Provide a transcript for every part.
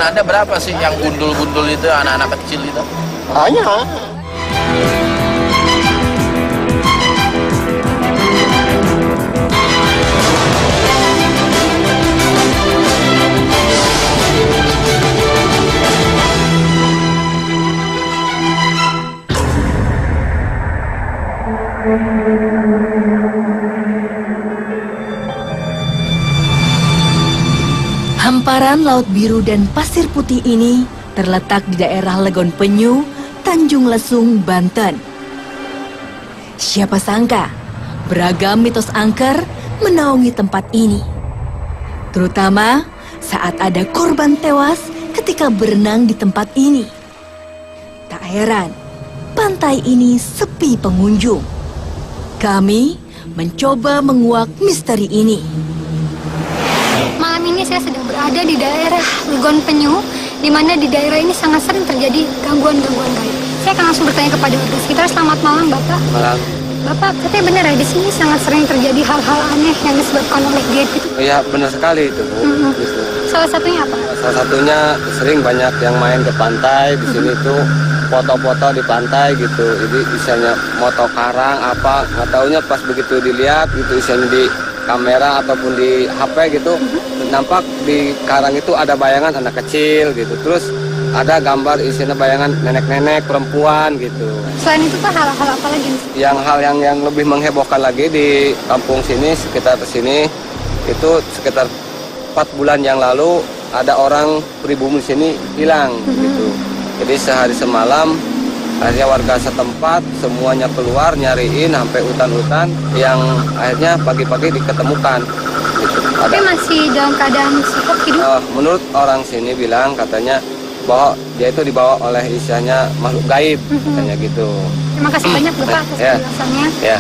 Anda berapa sih yang gundul-gundul itu, anak-anak kecil itu? Banyak. Hamparan laut biru dan pasir putih ini terletak di daerah Legon Penyu, Tanjung Lesung, Banten. Siapa sangka beragam mitos angker menaungi tempat ini, terutama saat ada korban tewas ketika berenang di tempat ini. Tak heran, pantai ini sepi pengunjung. Kami mencoba menguak misteri ini. Malam ini saya sedang berada di daerah Legon Penyu, di mana di daerah ini sangat sering terjadi gangguan-gangguan gaib. Saya akan langsung bertanya kepada warga sekitar. Selamat malam, Bapak. Malam. Bapak, katanya benar ya, di sini sangat sering terjadi hal-hal aneh yang disebabkan oleh gaib itu? Iya, benar sekali itu, Bu. Gitu. Salah satunya apa? Salah satunya sering banyak yang main ke pantai. Di sini tuh foto-foto di pantai gitu. Jadi isinya moto karang apa, nggak taunya pas begitu dilihat gitu isinya di kamera ataupun di HP gitu, nampak di karang itu ada bayangan anak kecil gitu. Terus ada gambar isinya bayangan nenek-nenek perempuan gitu. Selain itu Pak, hal-hal apa lagi? Yang hal yang lebih menghebohkan lagi di kampung sini, sekitar sini itu sekitar 4 bulan yang lalu ada orang pribumi di sini hilang gitu. Jadi sehari semalam akhirnya warga setempat semuanya keluar nyariin sampai hutan-hutan, yang akhirnya pagi-pagi diketemukan gitu. Tapi masih dalam keadaan sehat hidup? Menurut orang sini bilang katanya bahwa dia itu dibawa oleh istilahnya makhluk gaib, katanya gitu. Terima kasih banyak Bapak atas penjelasannya. Ya.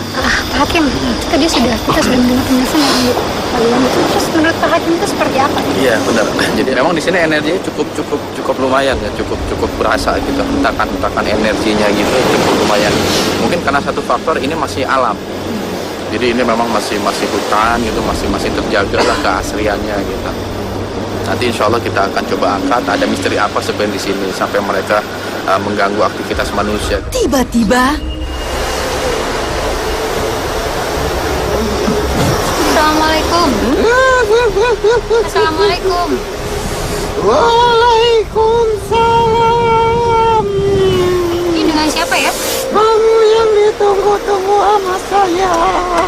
Pak Hakim, kita sudah mendengar penjelasan dari Pak Iwan. Terus menurut Pak Hakim itu seperti apa? Iya, benar. Jadi memang di sini energinya cukup lumayan ya, cukup berasa gitu. Hentakan energinya gitu cukup lumayan. Mungkin karena satu faktor ini masih alam. Jadi ini memang masih hutan gitu, masih terjaga lah keasliannya gitu. Nanti insya Allah kita akan coba angkat ada misteri apa sebenarnya di sini sampai mereka mengganggu aktivitas manusia. Tiba-tiba Assalamualaikum. Assalamualaikum. Waalaikumsalam. Ini dengan siapa ya? Kamu yang ditunggu-tunggu sama saya.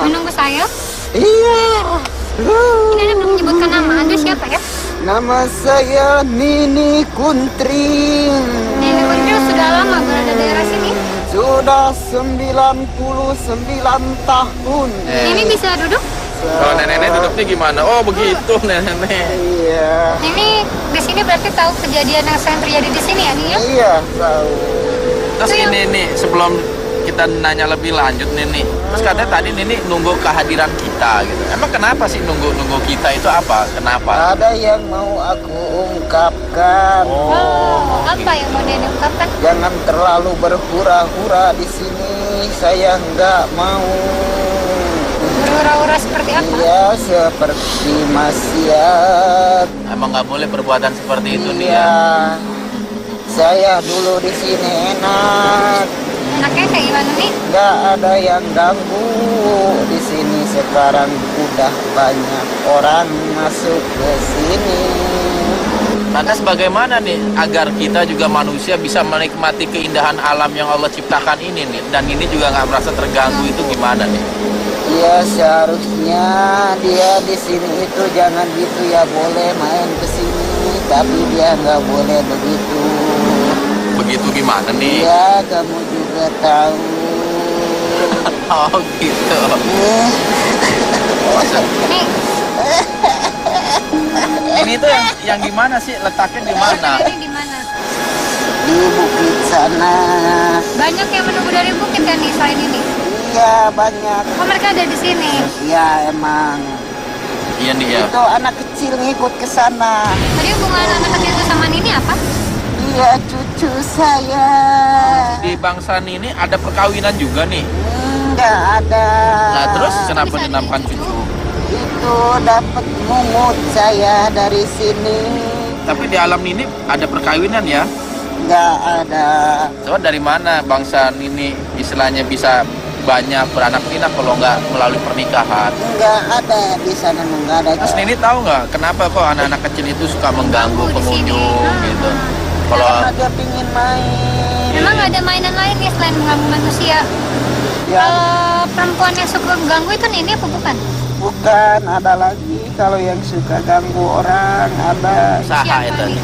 Menunggu saya? Iya. Ini Anda belum menyebutkan nama. Anda siapa ya? Nama saya Nini Kuntring. Nenek Kuntri sudah lama berada di daerah sini? Sudah 99 tahun. Ini bisa duduk? Kalau nenek-nenek duduknya gimana? Oh begitu nenek-nenek. Iya. Ini di sini berarti tahu kejadian yang sering terjadi di sini ya, Nih? Ya? Iya, tahu. Terus ini nih sebelum kita nanya lebih lanjut nih. Terus katanya tadi Nini nunggu kehadiran kita gitu. Emang kenapa sih nunggu kita itu apa? Kenapa? Ada yang mau aku ungkapkan. Oh, apa yang mau Nenek ungkapkan? Jangan terlalu berhura-hura di sini. Saya nggak mau. Berhura-hura seperti apa? Iya, seperti maksiat. Emang nggak boleh perbuatan seperti itu nih ya? Iya. Saya dulu di sini enak. Enaknya kayak gimana nih? Nggak ada yang ganggu di sini. Sekarang udah banyak orang masuk ke sini. Lantas bagaimana nih agar kita juga manusia bisa menikmati keindahan alam yang Allah ciptakan ini nih, dan ini juga nggak merasa terganggu, itu gimana nih? Ya seharusnya dia di sini itu jangan gitu ya, boleh main ke sini, tapi dia nggak boleh begitu. Begitu gimana nih? Ya kamu juga tahu. Oh gitu. Nih, Ini tuh yang gimana sih, letaknya di mana? ini di mana? Di bukit sana. Banyak yang menunggu dari bukit kan nih selain ini? Iya banyak. Oh, mereka ada di sini. Ya emang. Iya nih ya. Itu anak kecil ngikut ke sana. Tadi hubungan anak kecil itu sama Nini apa? Iya cucu saya. Di bangsa ini ada perkawinan juga nih. Nggak ada. Nah terus kenapa dinamakan cucu? Itu dapat mungut saya dari sini. Tapi di alam ini ada perkawinan ya? Nggak ada. Coba dari mana bangsa ini istilahnya bisa banyak beranak pinak kalau nggak melalui pernikahan? Nggak ada di sana, nggak ada. Terus Nini tahu nggak kenapa kok anak-anak kecil itu suka mengganggu Di sini. pengunjung gitu? Kalau Karena dia pingin main. Memang nggak ada mainan lain ya selain mengganggu manusia. Ya, Kalau perempuan yang suka mengganggu itu Nini apa bukan? bukan, ada lagi kalau yang suka ganggu orang, ada usaha Siapa itu. nih?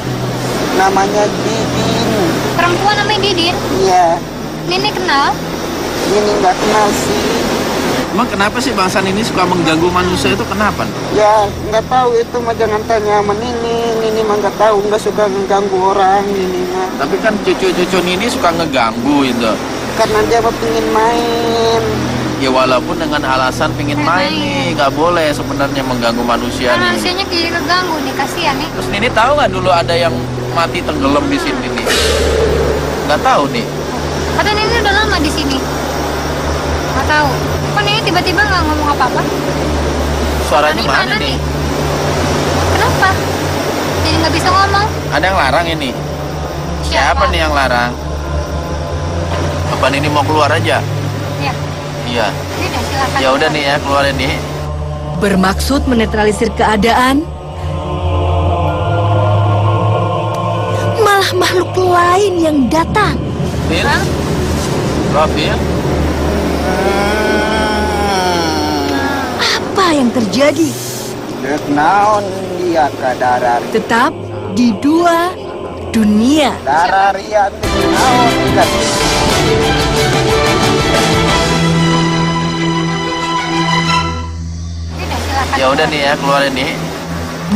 namanya Didin. Perempuan namanya Didin. Iya, Nini kenal? ini nggak kenal sih. Emang kenapa sih bangsa ini suka mengganggu manusia itu kenapa? Ya, nggak tahu itu mah, jangan tanya sama Nini mah nggak tahu, nggak suka ngeganggu orang Nini mah. Tapi kan cucu-cucu Nini suka ngeganggu itu. Karena dia mah pingin main. Ya walaupun dengan alasan pengen main nih, nggak boleh sebenarnya mengganggu manusia Karena nih. manusianya jadi keganggu nih, kasihan nih. Terus Nini tahu nggak dulu ada yang mati tenggelam di sini nih? Nggak tahu nih. Atau Nini udah lama di sini? Nggak tahu. Kok Nini tiba-tiba nggak ngomong apa-apa? Suaranya Nini mana nih? Kenapa? Jadi nggak bisa ngomong? Ada yang larang ini. Siapa nih yang larang? Apa Nini mau keluar aja? Ya, Iya. udah silakan. Ya udah nih ya, keluarin nih. Bermaksud menetralisir keadaan, malah makhluk lain yang datang. Phil? Rafil? Apa yang terjadi? Dek naon dia ke darar. Tetap di dua dunia. Dararian naon kan. Udah silakan. Ya udah nih ya, keluarin nih.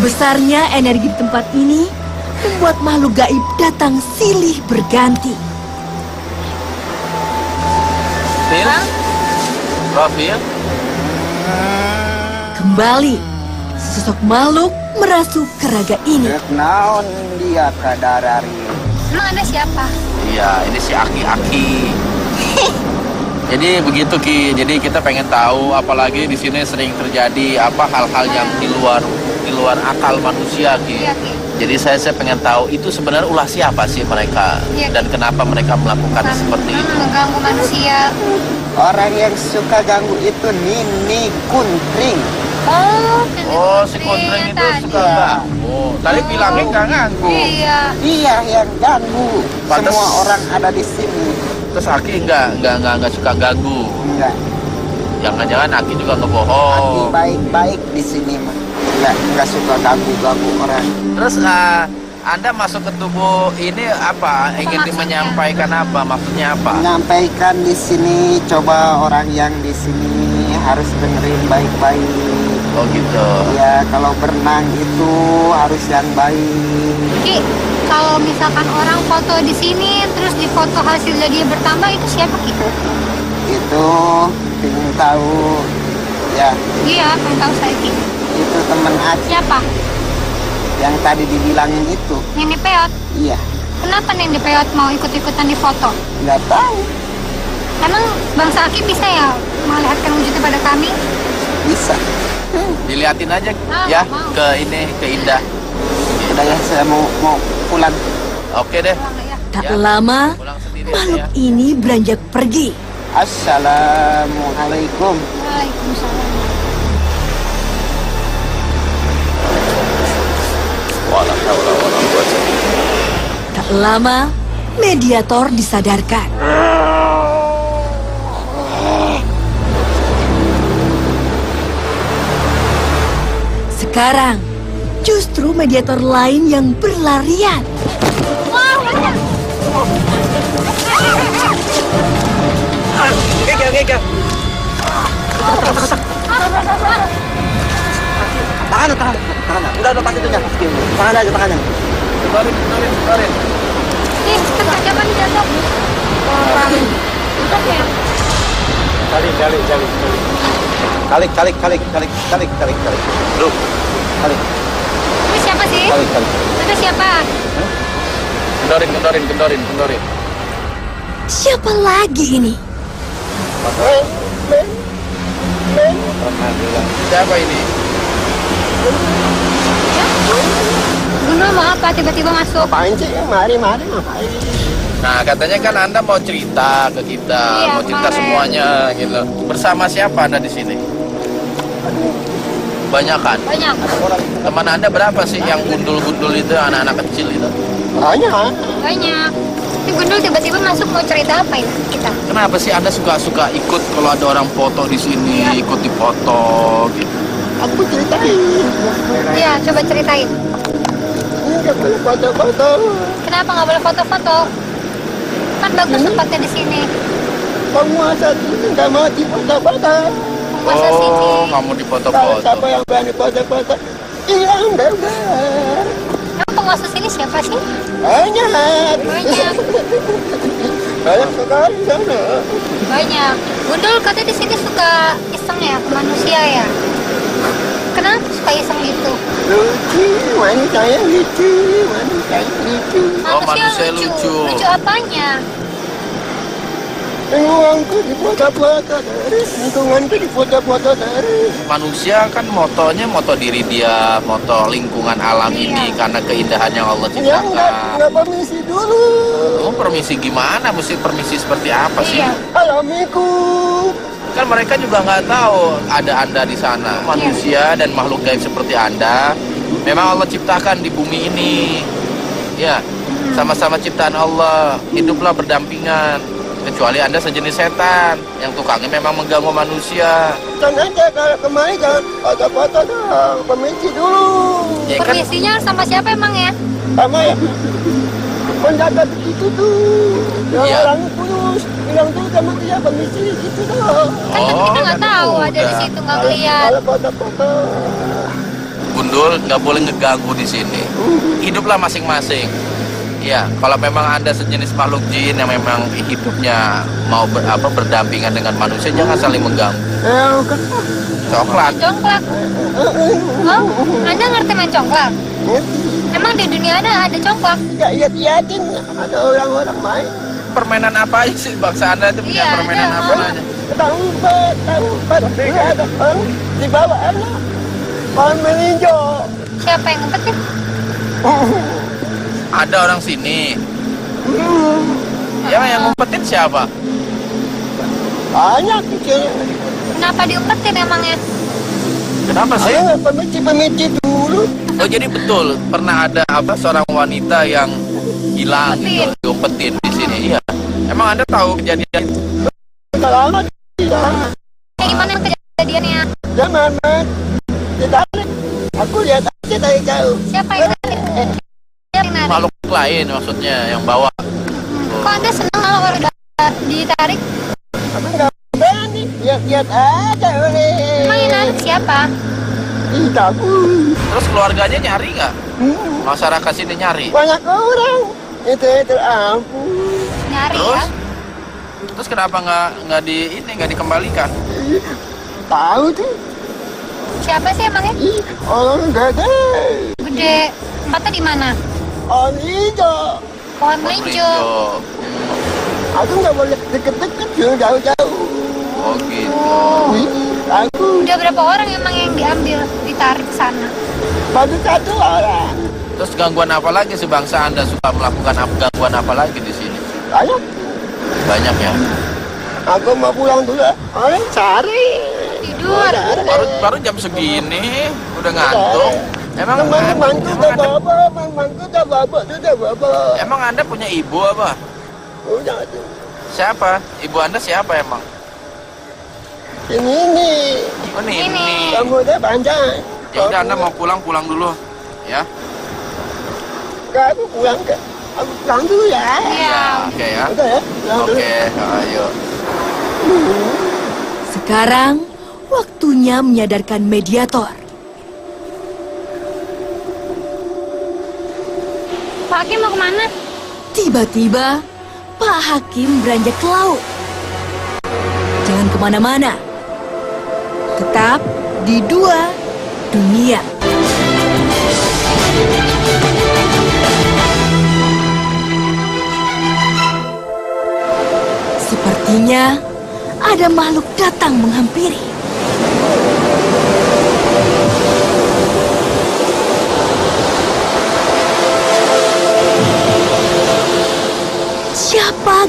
Besarnya energi di tempat ini membuat makhluk gaib datang silih berganti. Phil? Rafil? Kembali, sosok makhluk merasuk ke raga ini. Dek naon dia ke darari. Emang ada siapa? Iya, ini si Aki-Aki. Jadi begitu Ki. Jadi kita pengen tahu, apalagi di sini sering terjadi apa hal-hal yang di luar akal manusia Ki. Iya, Ki. Jadi saya pengen tahu itu sebenarnya ulah siapa sih mereka Iya, Ki. dan kenapa mereka melakukan seperti itu. Mengganggu manusia. Orang yang suka ganggu itu Nini Kuntring. Oh, si Kontreng itu suka ganggu. Tadi bilangnya nggak ganggu. Iya. Dia yang ganggu. Pantes. Semua orang ada di sini. Terus Aki nggak suka ganggu. Enggak. Jangan-jangan Aki juga Hati ngebohong. baik-baik di sini mah. Enggak suka ganggu orang. Terus Anda masuk ke tubuh ini apa? Ingin menyampaikan apa? Maksudnya apa? Menyampaikan di sini, coba orang yang di sini harus dengerin baik-baik. Oh gitu. Ya, kalau berenang itu harus yang baik. Ki, kalau misalkan orang foto di sini terus di foto hasilnya dia bertambah itu siapa Ki? Itu ingin tahu. Ya, Iya, pengen tahu saya Ki. itu teman Aceh Siapa? yang tadi dibilangin itu. Nini Peot. Iya, Kenapa Nini Peot mau ikut-ikutan di foto? nggak tahu. Emang bangsa Aki bisa ya melihatkan wujudnya pada kami? Bisa. Diliatin aja Ah, ya mau. ke ini ke Indah. Udah ya, saya mau pulang. Oke deh. Pulang ya. Tak Ya. lama, Pulang sendiri aja makhluk ya. ini beranjak pergi. Assalamualaikum. Waalaikumsalam. Wala haula wala quwwata. Tak lama, mediator disadarkan. Sekarang, justru mediator lain yang berlarian. Tahan. Udah pas itunya. Tahan aja, tahan. Keluarin. Ih, cepat siapa nih jatuh? Tutup ya? Kalik. Bro, Itu siapa sih? kalik. Itu siapa? Kendorin. Siapa lagi ini? Siapa ini? Gundul mau apa? Tiba-tiba masuk. Ngapain sih? Mari ngapain? Nah, katanya kan Anda mau cerita ke kita, Iya, mau cerita kemarin. semuanya gitu. Bersama siapa Anda di sini? Banyakan. Banyak. Teman Anda berapa sih yang gundul-gundul itu, anak-anak kecil itu? Banyak. Banyak. Ini Gundul tiba-tiba masuk mau cerita apa ini kita? Kenapa sih Anda suka ikut kalau ada orang foto di sini, Iya. ikut dipoto gitu? Aku ceritain. Iya, coba ceritain. Nggak boleh foto-foto. Kenapa nggak boleh foto-foto? Kan bagus tempatnya di sini. Penguasa ini nggak mau difoto-foto. Masa Oh, sini? nggak mau Kalau dipoto-foto. siapa yang berani foto-foto, hilang bebas. Emang penguasa sini siapa sih? Banyak. Banyak. Banyak sekali sana. Banyak. Gundul katanya di sini suka iseng ya ke manusia ya. Kenapa suka iseng gitu? Lucu, manusia lucu, manusia lucu. manusia lucu. Lucu apanya? Lingkunganku di foto-foto terus, lingkunganku di foto-foto terus. Manusia kan motonya moto diri dia, moto lingkungan alam Iya. ini karena keindahan yang Allah Ya ciptakan. nggak permisi dulu. Oh, permisi gimana? Mesti permisi seperti apa sih? Iya. Assalamualaikum. Kan mereka juga nggak tahu ada Anda di sana. Manusia dan makhluk gaib seperti Anda, memang Allah ciptakan di bumi ini. Ya, sama-sama ciptaan Allah. Hiduplah berdampingan. Kecuali Anda sejenis setan yang tukangnya memang mengganggu manusia. Jangan aja kalau kemarin jangan foto-foto dong. Permisi dulu. Ya kan? Permisinya sama siapa emang ya? Sama ya. Penjaga begitu tuh. Yang Iya. orang kurus bilang tuh sama dia permisi gitu dong. Kan kita nggak tahu ada di udah. situ nggak ngeliat. Kalau foto-foto. Gundul nggak boleh ngeganggu di sini. Hiduplah masing-masing. Ya, kalau memang Anda sejenis makhluk jin yang memang hidupnya mau berdampingan dengan manusia, jangan saling mengganggu. Kan. Coklat. Congklak. Oh, Anda ngerti main congklak? Emang di dunia ada congklak? Nggak lihat-liatin ada orang-orang main. Permainan apa aja sih bangsa Anda itu punya Iya, permainan ada. apa aja? Tahu empat. Ada orang di bawah anak. Pohon meninjau. Siapa yang ngumpetin? Ada orang sini. Ya, yang ngumpetin siapa? Banyak kecil. Kenapa diumpetin emangnya? Kenapa sih? Ayo permisi dulu. Oh, jadi betul pernah ada seorang wanita yang hilang gitu, diumpetin di sini. Iya. Emang Anda tahu kejadian itu? Udah lama tidak. Kayak gimana kejadiannya? Jangan man. Ditarik. Aku lihat aja dari jauh. Siapa yang narik? Siapa yang narik? Makhluk lain maksudnya yang bawa. Kok Anda senang kalau udah ditarik? Aku nggak berani. Lihat aja oleh. Emang yang narik siapa? Ih, tahu. Terus keluarganya nyari nggak? Masyarakat sini nyari. Banyak orang. Itu ampun. Nyari Terus? ya? Terus kenapa nggak dikembalikan? Tahu tuh. Siapa sih emangnya? Ih, orang gede. Gede. Tempatnya di mana? Orang hijau. Pohon melinjo. Aku nggak boleh deket-deket, jauh-jauh. Oh gitu. Wih, aku Udah berapa orang emang yang diambil, ditarik ke sana? baru satu orang. Terus gangguan apa lagi sih bangsa Anda suka melakukan gangguan apa lagi di sini? Ayo, Banyak ya. aku mau pulang dulu. Orang cari. Tidur. Baru jam segini udah ngantuk. Teman-temanku udah bawa, Emang Anda punya ibu apa? Udah tuh. Siapa? Ibu Anda siapa emang? Ini. Oh ini. Kamu udah panjang. Ya udah Anda mau pulang dulu. Ya. Aku pulang ke. Aku pulang dulu ya. Iya. Oke ya. Udah ya. Pulang dulu. Oke, ayo. Sekarang waktunya menyadarkan mediator. Pak Hakim mau kemana? Tiba-tiba Pak Hakim beranjak ke laut. Jangan kemana-mana. Tetap di Dua Dunia. Sepertinya ada makhluk datang menghampiri.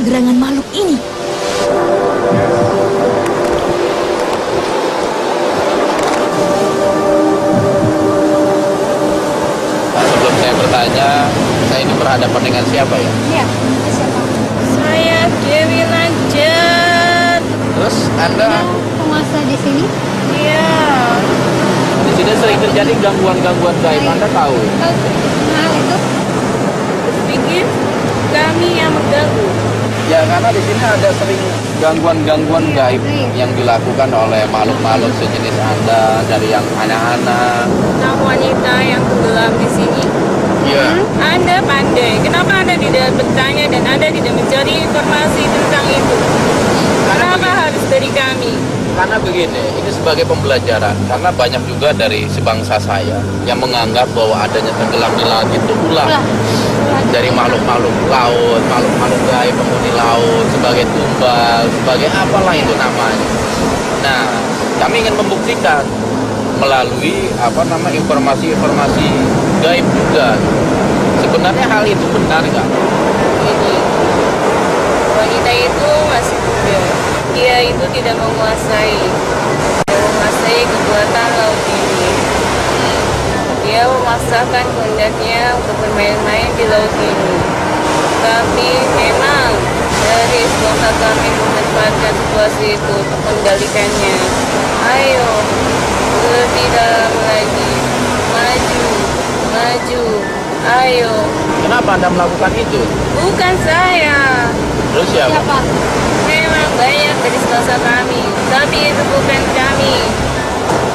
gerangan makhluk ini. Nah, sebelum saya bertanya, saya ini berhadapan dengan siapa ya? Iya, siapa? Saya Dewi Najat. Terus Anda Penguasa di sini? Iya. di sini sering terjadi gangguan-gangguan gaib. Anda tahu? Nah, itu Pikir kami yang mengganggu. Ya, karena di sini ada sering gangguan-gangguan gaib yang dilakukan oleh makhluk-makhluk sejenis Anda, dari yang anak-anak. Nah, wanita yang tenggelam di sini. Iya. Anda pandai. Kenapa Anda tidak bertanya dan Anda tidak mencari informasi tentang itu? Kenapa harus dari kami? Karena begini, ini sebagai pembelajaran. Karena banyak juga dari sebangsa saya yang menganggap bahwa adanya tenggelam di laut itu ulah dari makhluk-makhluk laut, makhluk-makhluk gaib penghuni laut, sebagai tumbal, sebagai apalah itu namanya. Nah, kami ingin membuktikan melalui informasi-informasi gaib juga. Sebenarnya hal itu benar nggak? Ini wanita itu masih muda. Dia itu tidak menguasai kekuatan laut ini. Dia memaksakan kehendaknya untuk bermain-main di laut ini. Tapi memang dari sebangsa kami memanfaatkan situasi itu untuk mengendalikannya. Ayo, lebih dalam lagi. Maju, maju. Ayo. Kenapa Anda melakukan itu? Bukan saya. Terus siapa? siapa? Memang banyak dari sebangsa kami, tapi itu bukan kami.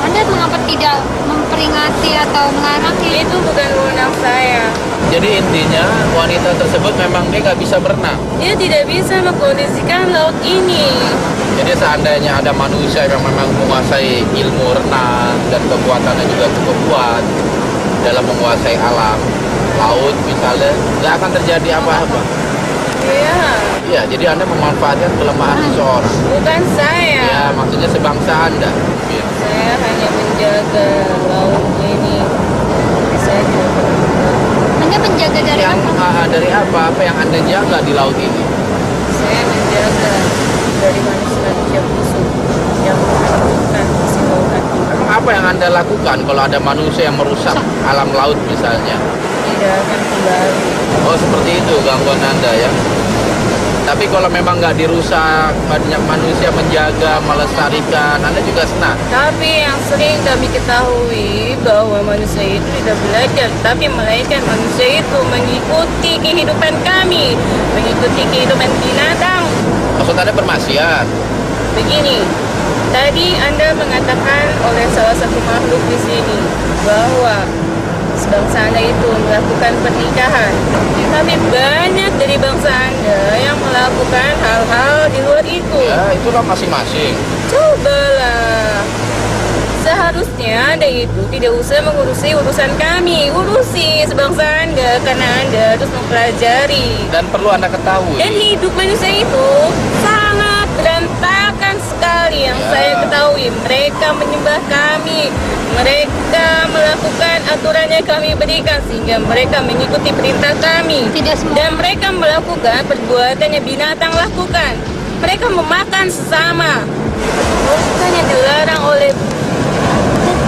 Anda mengapa tidak memperingati atau melarangnya? Itu bukan wewenang saya. Jadi intinya wanita tersebut memang dia nggak bisa berenang. Dia tidak bisa mengkondisikan laut ini. Jadi seandainya ada manusia yang memang menguasai ilmu renang dan kekuatannya juga cukup kuat dalam menguasai alam laut misalnya, nggak akan terjadi apa-apa. Iya, Iya, jadi Anda memanfaatkan kelemahan seseorang. bukan saya. Ya, maksudnya sebangsa Anda. Gitu. Saya hanya menjaga laut ini. Saya tidak pernah mengganggu. Anda menjaga dari Yang apa? dari apa? Apa yang Anda jaga di laut ini? Saya menjaga dari manusia busuk yang menghancurkan isi lautan ini. Emang apa yang Anda lakukan kalau ada manusia yang merusak alam laut misalnya? Tidak akan kembali. Oh, seperti itu gangguan Anda ya. Tapi kalau memang nggak dirusak, banyak manusia menjaga, melestarikan, Anda juga senang. Tapi yang sering kami ketahui bahwa manusia itu tidak belajar, tapi melainkan manusia itu mengikuti kehidupan kami, mengikuti kehidupan binatang. Maksud Anda bermaksiat? Begini, tadi Anda mengatakan oleh salah satu makhluk di sini bahwa sebangsa Anda itu melakukan pernikahan. Tapi banyak dari bangsa Anda yang melakukan hal-hal di luar itu. Ya, itulah masing-masing. Cobalah. Seharusnya Anda itu tidak usah mengurusi urusan kami. Urusi sebangsa Anda karena Anda harus mempelajari. Dan perlu Anda ketahui. Dan hidup manusia itu sangat berantakan sekali yang Ya. saya ketahui. Mereka menyembah kami. Mereka melakukan aturan yang kami berikan sehingga mereka mengikuti perintah kami. Tidak semua. Dan mereka melakukan perbuatan yang binatang lakukan. Mereka memakan sesama. Bukan yang dilarang oleh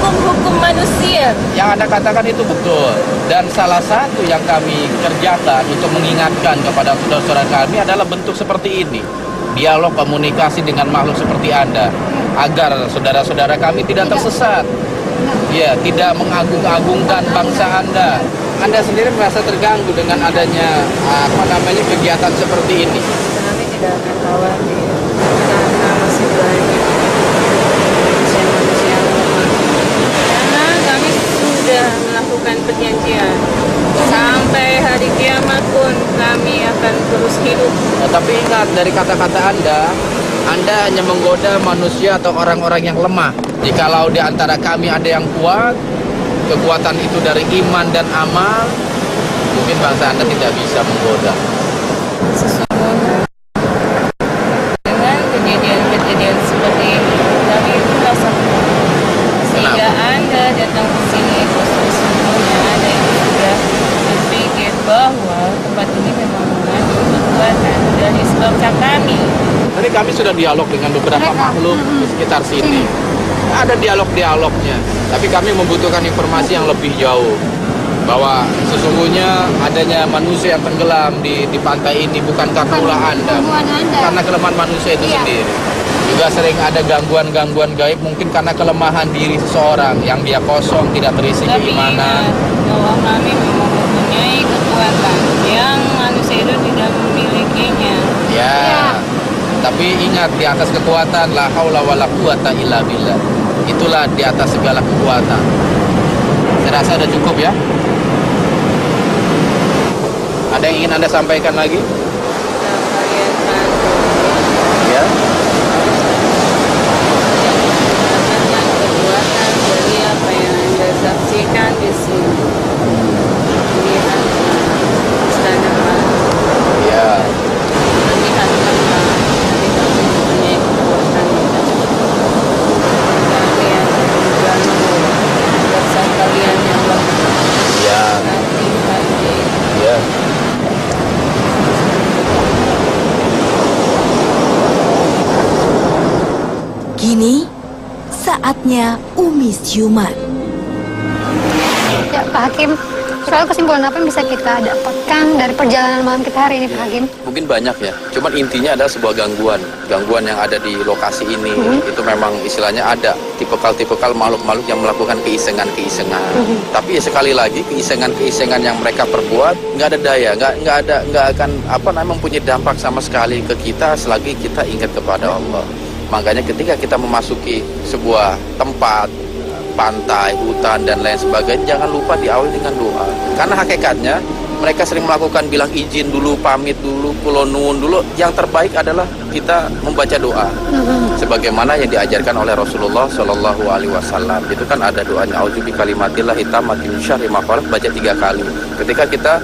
hukum-hukum manusia. Yang Anda katakan itu betul. Dan salah satu yang kami kerjakan untuk mengingatkan kepada saudara-saudara kami adalah bentuk seperti ini. Dialog komunikasi dengan makhluk seperti Anda. Agar saudara-saudara kami tidak tersesat. Ya, tidak mengagung-agungkan bangsa Anda. Anda sendiri merasa terganggu dengan adanya kegiatan seperti ini. Kami tidak akan khawatir karena masih banyak manusia-manusia yang lemah. Karena kami sudah melakukan perjanjian. Sampai hari kiamat pun kami akan terus hidup. Nah, tapi ingat dari kata-kata Anda hanya menggoda manusia atau orang-orang yang lemah. Jikalau di antara kami ada yang kuat, kekuatan itu dari iman dan amal, mungkin bangsa Anda tidak bisa menggoda. Sesungguhnya dengan kejadian-kejadian seperti ini kami itu merasa sehingga Anda datang ke sini sesungguhnya Anda itu sudah berpikir bahwa tempat ini memang mengandung perbuatan dari sebangsa kami. Tadi kami sudah dialog dengan beberapa makhluk di sekitar sini. Ada dialognya, tapi kami membutuhkan informasi yang lebih jauh. Bahwa sesungguhnya adanya manusia yang tenggelam di pantai ini bukan karena ulah Anda, karena kelemahan manusia itu sendiri. Juga sering ada gangguan-gangguan gaib mungkin karena kelemahan diri seseorang yang dia kosong, tidak terisi Tapi keimanan. ingat bahwa kami memang mempunyai kekuatan yang manusia itu tidak memilikinya. Ya. Tapi ingat, di atas kekuatan la haula wala quwata illa billah. Itulah di atas segala kekuatan. Saya rasa sudah cukup ya. Ada yang ingin Anda sampaikan lagi? Nah, kalian bantu Ya. mendapatkan kekuatan dari apa yang Anda saksikan di sini. Melihat istana Ya. melihat lembah, tapi kami mempunyai kekuatan kalian mengganggu rasa kalian yang lemah. Ya. Hati-hati. Ya. Kini, saatnya Umi Siuman. Ya, Pak Hakim, soal kesimpulan apa yang bisa kita dapatkan dari perjalanan malam kita hari ini, Pak Hakim? Mungkin banyak ya. Cuman intinya adalah sebuah gangguan yang ada di lokasi ini. Itu memang istilahnya ada tipikal makhluk-makhluk yang melakukan keisengan. Tapi ya sekali lagi keisengan yang mereka perbuat nggak ada daya, nggak akan mempunyai dampak sama sekali ke kita selagi kita ingat kepada Allah. Makanya ketika kita memasuki sebuah tempat, pantai, hutan, dan lain sebagainya, jangan lupa diawali dengan doa. Karena hakikatnya, mereka sering melakukan bilang izin dulu, pamit dulu, kulo nuwun dulu. Yang terbaik adalah kita membaca doa. Sebagaimana yang diajarkan oleh Rasulullah Shallallahu Alaihi Wasallam. Itu kan ada doanya, auzubi kalimatillah hitamati min syarri ma khalaq, baca 3 kali. Ketika kita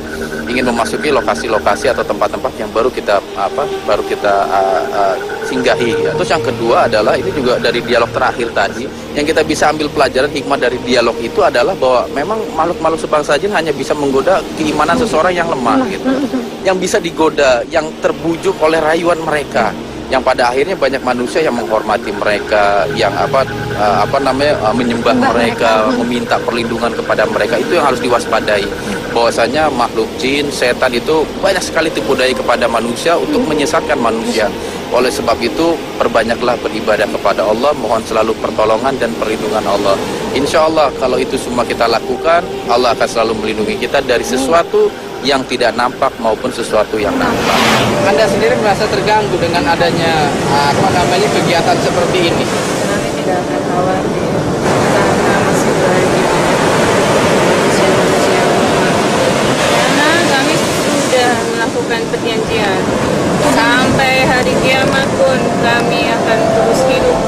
ingin memasuki lokasi-lokasi atau tempat-tempat yang baru kita singgahi. Ya. Terus yang kedua adalah ini juga dari dialog terakhir tadi, yang kita bisa ambil pelajaran hikmah dari dialog itu adalah bahwa memang makhluk-makhluk sebangsa jin hanya bisa menggoda keimanan seseorang yang lemah gitu. Yang bisa digoda, yang terbujuk oleh rayuan mereka. Yang pada akhirnya banyak manusia yang menghormati mereka, yang menyembah mereka, meminta perlindungan kepada mereka. Itu yang harus diwaspadai. Bahwasanya makhluk jin, setan itu banyak sekali tipu daya kepada manusia untuk menyesatkan manusia. Oleh sebab itu, perbanyaklah beribadah kepada Allah, mohon selalu pertolongan dan perlindungan Allah. Insya Allah, kalau itu semua kita lakukan, Allah akan selalu melindungi kita dari sesuatu yang tidak nampak maupun sesuatu yang nampak. Anda sendiri merasa terganggu dengan adanya kegiatan seperti ini? Kami tidak akan khawatir karena masih banyak manusia-manusia lemah. Karena kami sudah melakukan perjanjian sampai hari kiamat pun kami akan terus hidup